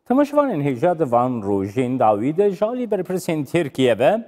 تماشاوان هیجاد وان روژین داوید جالی برپرسین ترکیه و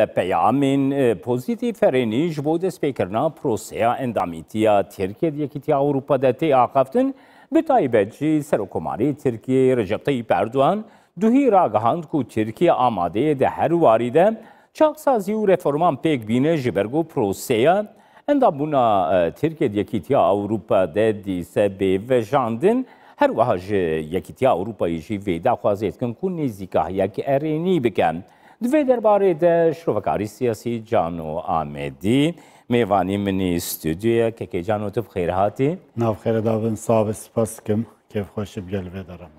پیامین پوزیتیو فرینیش بود سپیکرنا پروسیا اندامیتیا ترکیه یکیتی اروپا دتی آقافتن به تایبجی سرکماری ترکیه رجب طیب اردوان دوهی راگهاند کو ترکیه آماده ده هر واریده چاقسازی و رفرمان پیک بینه جبرگو پروسیا اندامونا ترکیه یکیتی اروپا دتی سبی و جاندن هر وهاج یکیتیا اروپایی جی ویدا خوازید کن کو نزیکا یک ارینی بکن دوی درباره ده شروفکاری سیاسی جانو آمدی میوانی منی استودیو که جانو تو بخیر هاتی ناو خیر دابن صاحب سپاس کم کیف خوش بجلوه دارم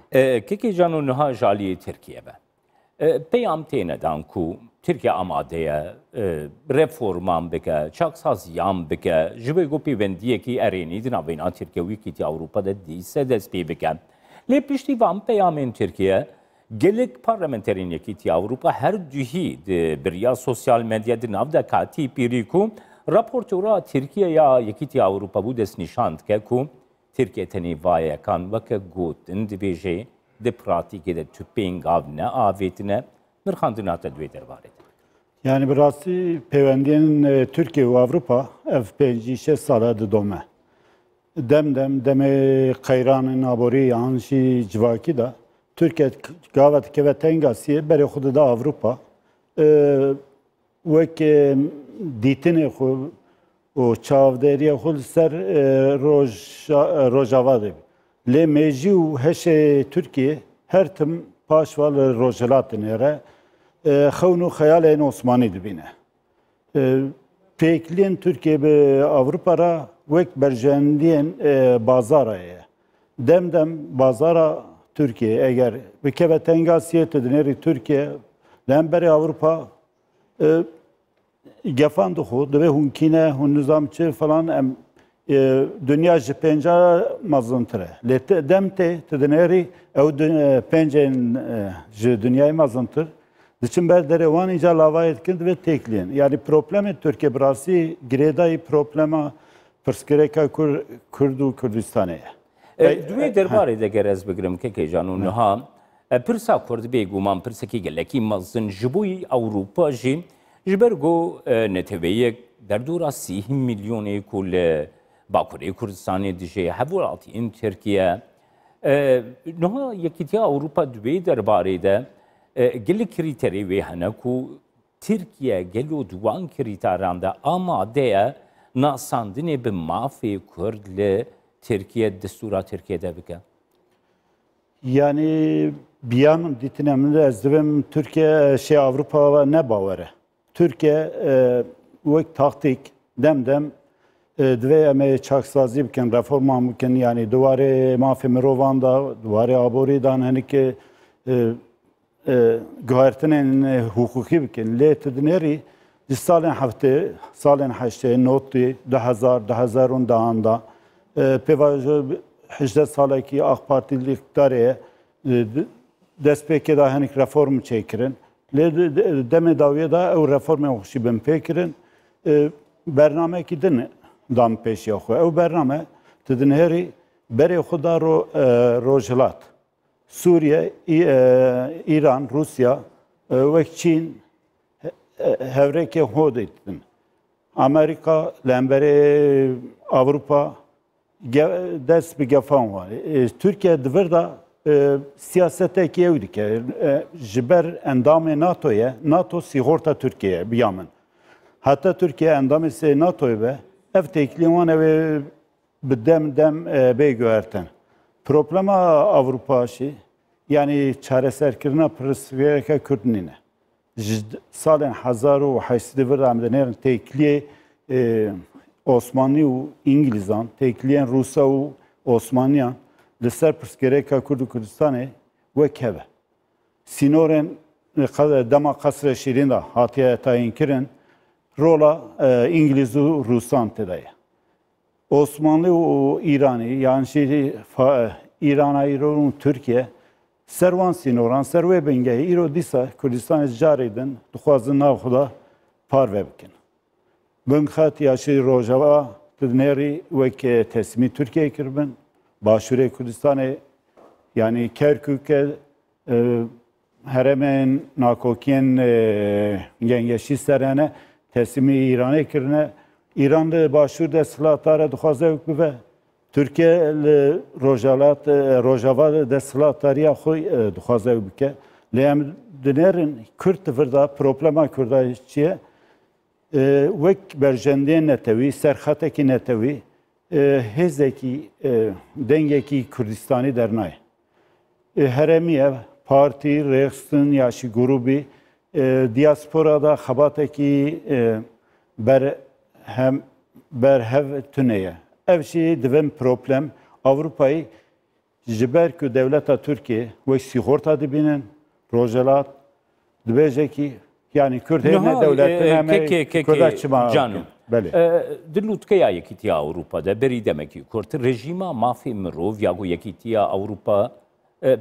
که جانو نها جالی ترکیه به پیام تینه دان کو ترکیه آماده رفورمان بکه چاکسازیان بکه جبه گو پیوندیه کی ارینی دنا بینا ترکیه ویکیتی اروپا ده دیسه دست پی بکن لی پشتی وام پیامین ترکیه gelek parlamenterin yekîtiya Avrupa her duhî di biriya sosyal medya di nav de katî pîrî ku raportora Tirkiyeya yekîtiya Avrupa bû destnîşand ke ku Tirkiye tenê vayekan weke gotin dibêje di pratîkê de tûpên gav ne avêtine nirxandina te duê derbarê de. Yani bi rastî peyvendiyên Türkiye û Avrupa ev 5-6 sala didome. Demê qeyranên aborî an jî civakî da Türkiye gavet keve tengasiye berê xwe da Avrupa wek dîtinê xwe û çavdêriya xwe li ser Rojava de lê mêjî û heşê Türkiye her tim paş ve li Rojhilatê re xewn û xeyalên Osmanî dibîne. Pêkiliyên Türkiye bi Avrupa ra wek berjendiyên bazara ye. Dem bazara Türkiye eğer bir keve tengasiyet edineri Türkiye lemberi Avrupa gefan duhu ve hunkine hun nizamçı falan dünya jipenca mazıntıre lete demte edineri ev pencenin dünyayı mazıntır için berdere van ica lava etkin ve tekliyen yani problemi Türkiye burası giredayı problema pırskereka Kurdu Kürdistan'e دوی درباره de gerez bigrim که جانو نها پرسا کرد بیگومان پرسا کی گلکی مزن جبوی اروپا جی جبرگو نتویه در دورا 30 میلیونی کل باکوری کردستانی دیجی حوالاتی این ترکیه نها یکیتیا اروپا دوی درباره ده گل کریتری وی هنکو ترکیه گلو دوان کریتران ده آماده ناساندنی به مافی کرد لی Türkiye, destura Türkiye'de bike. Yani bir an ditinemde ezdivim Türkiye Avrupa ne bavere. Türkiye o taktik dem dve eme çaksazı biken reforma mümkün yani duvarı mafi mirovanda duvarı aboridan hani ki güvertinin hukuki biken letedineri salin haşte notu 2010 anda Pevajı 18 salaki AK Partili iktidarı despeke da hani reform çekirin. Deme daviye da o reforme hoşi ben pekirin. Bername kidin dam peş yaxu. O bername tedin heri beri xuda rojlat. Suriye, İran, Rusya ve Çin hevreke hodettin. Amerika, lembere Avrupa dest bir gefan var. Türkiye dvirda siyasete evdi ki jiber endamı NATO'ya, NATO sigorta Türkiye'ye biyamen. Hatta Türkiye endamı NATO'ya ve ev tekliman ev dem beygöerten. Problema Avrupa şey yani çareserkirine pırsviyereke Kürtnine. Salen hazaru haysi dvirda amdenerin tekliye Osmanlı ve İngilizan, tekliyen Rusya ve Osmanlıyan, lisser pırskereka Kurdu Kürdistan'e ve keve. Sinoren dema kasre şirin da hatiye tayin kirin, rola İngiliz ve Rusan tedaya. Osmanlı ve İran'ı, yani İran'a İran'ın Türkiye, servan sinoran, serve bengeyi, İro disa Kürdistan'ı caridin, duhazın navhuda parve bikin. Bınxat yaşı Rojava tedneri ve ki tesmi Türkiye kirbin, Başure Kürdistan'ı Yani Kerkük'e heremen nakokiyen gengeşi serene teslimi İran'a kirine İran'da başvur deslatlara duhaze ve Türkiye Rojava deslatariya xoy duhaze bike lem dinerin Kürt tıfırda problema Kürdaşçıya vek berjendê netewî, serxetekî netewî, hêzekî dengekî Kurdistanî dernayê. Heremiye, partî, rêxistin ya şî grûbî, diasporada xebatekî berhev tuneye. Ev şî divin problem Avrupayê ji ber ku devleta Türkiye wek sîxorta dibînin, rojelat dibêjekî yani Kürt hêne devletin heme Kürda çima. Canım. Dilutkeya yekîtiya Avrupa'da berî demekî Kürt rejima mafê mirov ya ku yekîtiya Avrupa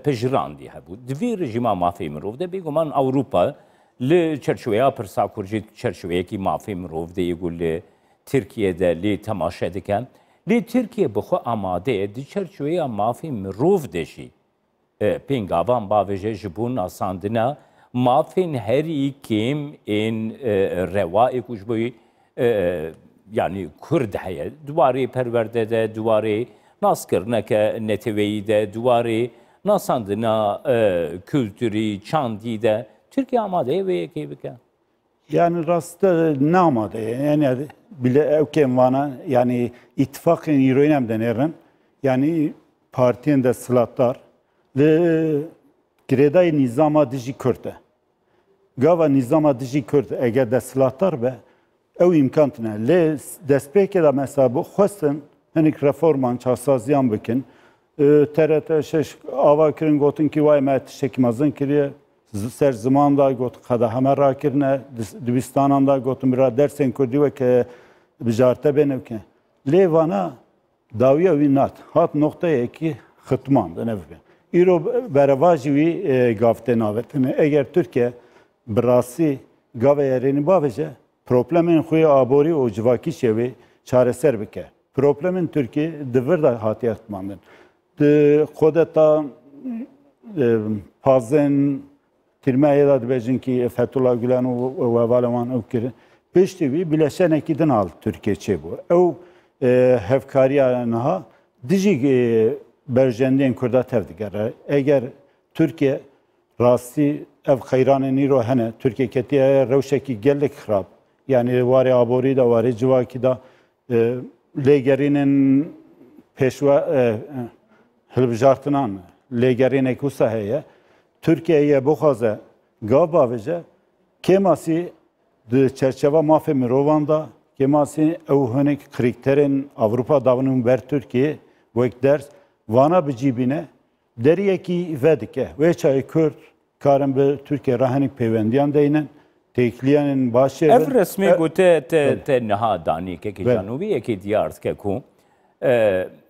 pejirandî hebû. Divê rejima mafê mirov de bêguman Avrupa li çerçeveya pirsa Kurcî çerçeveyekî mafê mirov de yê li Tirkiye'de lê temaşe dikin. Lê Tirkiye bi xwe amade ye di çerçeveya mafê mirov de jî pêngavan bavêje ji bo nasandina mafên herî kêm ên rewaê ku ji bo yani Kurd heye duwarê perwerde de duwarê naskirneke neteweyî de duwarê nasandina kültürî çandî de Türkiye amade ye vê yekê bike. Yani rastda ne amade yani bile evkem vana yani ittifakın İroynem denerin yani partiyen de sılatlar ve Gireday nizama dijî Kürt'e. Gava nizama dijî Kürt eger de sılatlar be ew imkan tune. Lê destpêkê de mesela bu xwestin hinek reforman çasaziyan bikin. TRT 6 ava kirin gotin ki vay me tiştekî mezin kiriye. Ser ziman da got qeda heme rakirine. Dibistanan da gotin bira dersên Kurdî weke bijarte benevke. Lê vana dawiya wî nat. Hat noktayekî xitman de nevke. İro bereva jî wî gavtê navetine. Eger Türkiye birasî gava yerênî bavêje problemên xwe aborî û civakî şevê çareser bike. Problemên Türkiye divir da hatiye xitmandin. Di xwedeta pazên tirmeyê da dibêjin ki Fethullah Gülen û wevala wan ew kirin. Piştî wî bileşenekî din al Türkiye çêbû. Ew hevkariya niha dijî berjendên Kurda tev digere. Eger Türkiye rastî ev xeyranên îro hene Türkiye ketiye rewşekî gelek xirab. Yani warê aborî da warê civakî da lêgerînên pêşwa hilbijartinan lêgerînek wisa heye. Türkiye'ye bixwaze gav bavêje kêmasî di çerçeva mafê mirovan da kêmasî ew hinek krîkterên Avrupa davînin ber Türkiye wek ders vana bicîbîne deriyekî ve dike. Wê çayê Kürt karin bi Türkiye ra hinek pêwendiyan deynin. Tekliyanın başı ev resmi gote te niha danîkekî janûbiyekî diyar dike ku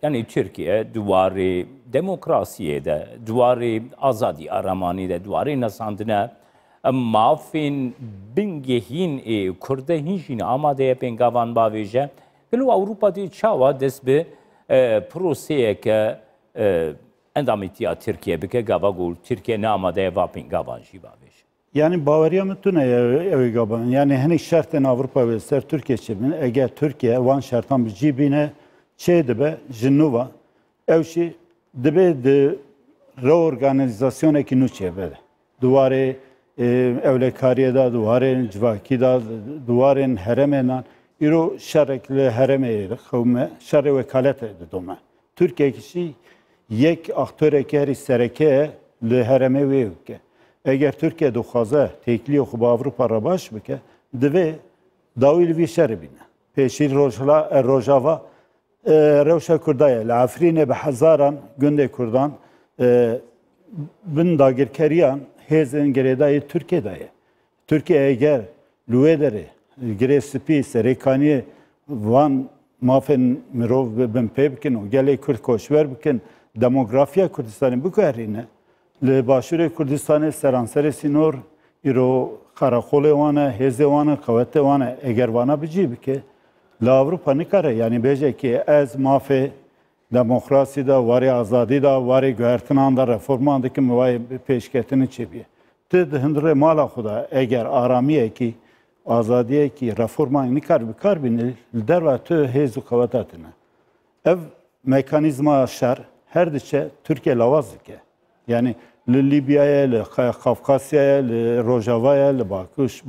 yani Türkiye duwarê demokrasiyê de duwarê azadî aramanî de duwarê nesandina mafên bingehîn ê Kurd hîn jî amade ye pêngavan bavêje gelo Awropa dê çawa dest bi proseyeke endamîtiya Tirkiye bike gava gul Tirkiye ne amade ye va pêngavan jî bavêje. Yani bavariya mı tune ev gaban yani hani şartın Avrupa ve ser Türkiye çibin eğer Türkiye van şarttan bir cibine çeydi be Jinuva evşi dibe de reorganizasyonu ki nuçe be duvarı evlekariye da duvarın civaki da duvarın heremenan iro şarekli heremeydi kavme şare vekalet edome Türkiye kişi yek aktör ekeri sereke le hereme ve eğer Türkiye dixwaze têkiliyê xwe bi Avrupa re baş bike, divê dawî li vî şerê bîne. Pêşî Rojava rewşa Kurda ye. Li Efrînê bi hezaran gundê Kurdan bin dagirkeriyan hêzên girêdayê Tirkiyeyê ye. Tirkiye eğer li wê derê girê spî serêkaniyê van mafên mirov bin pê bikin û gelê Kurd koçber bikin, demografiya Kurdistanê biguherîne. Li başûrê Kurdistanê seranserê sînor îro xeraxolê wan e, hêzê wan e, qewetê wan e eger vana bicî bike li Avrupa nikare yani bêje ki ez mafê demokrasi da, varê azadî da, varê guhertinan da, reforman dikim wayê pêşketini çêbiye. Ti di hundirê mala xwe da eger aramiyekî, azadiyekî, reformayê nikar bikar bînî, li derve tu hêz û qeweta tune. Ev mekanîzma şer her diçe Türkiye lawaz dike. Yani li Libya'ya, li Kafkasya'ya, li Rojava'ya, li Bakuş,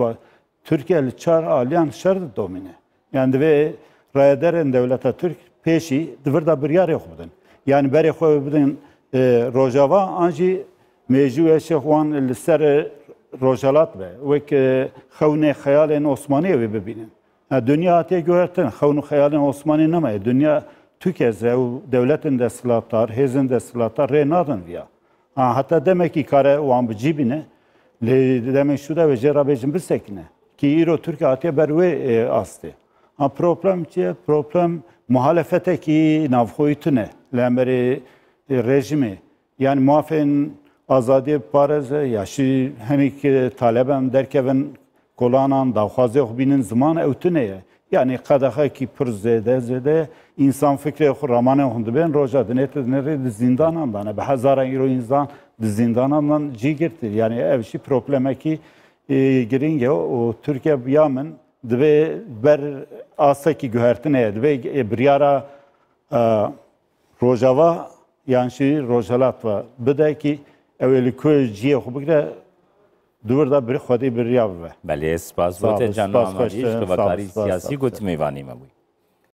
Türkiye li çar aliyan şer domine. Yani divê rayedarên devleta Türk pêşî divir da biryarê xwe bidin. Yani berê xwe bidin Rojava an jî mêjûyê wan li ser rojalat be. Wek xewnê xeyalên Osmaniyê wê bibînin. Dünya hatiye guhertin, xewn û xeyalên Osmanî nemaye. Dünya Türkiye ew devletin desthilatdar, hêzin desthilatdar rê nadin viya. Hatta demekî kare wan bicîbîne, lê demek şu da ve jê rabêjin bisekine. Ki îro Türkiye hatiye ber wê astê. Problem çi ye? Problem muhalefetekî navxwî tune li emerê rejimê. Yani muafên azadiyê parêze ya şî hinek talebem derkevin kolanan daxwazê xwe bînin ziman ew tune ye. Yani qedexekî pir zêde insan fikrê xwe ramanên xwe dibên roja dinêrê di zindanan dane. Bi hezaran îro însan di zindanan dan cî girtir. Yani ev jî problemekî giring ye û Türkiye biya min divê ber asekî guhertinê ye. Divê biryara Rojava yan jî Rojalat ve bide ki ew ê li ku ciyê xwe bigire dûr da xwedî birya bibe. Belê, spas bo te Can Amarîş, li vekarî siyasî gotimêvanî me bûye.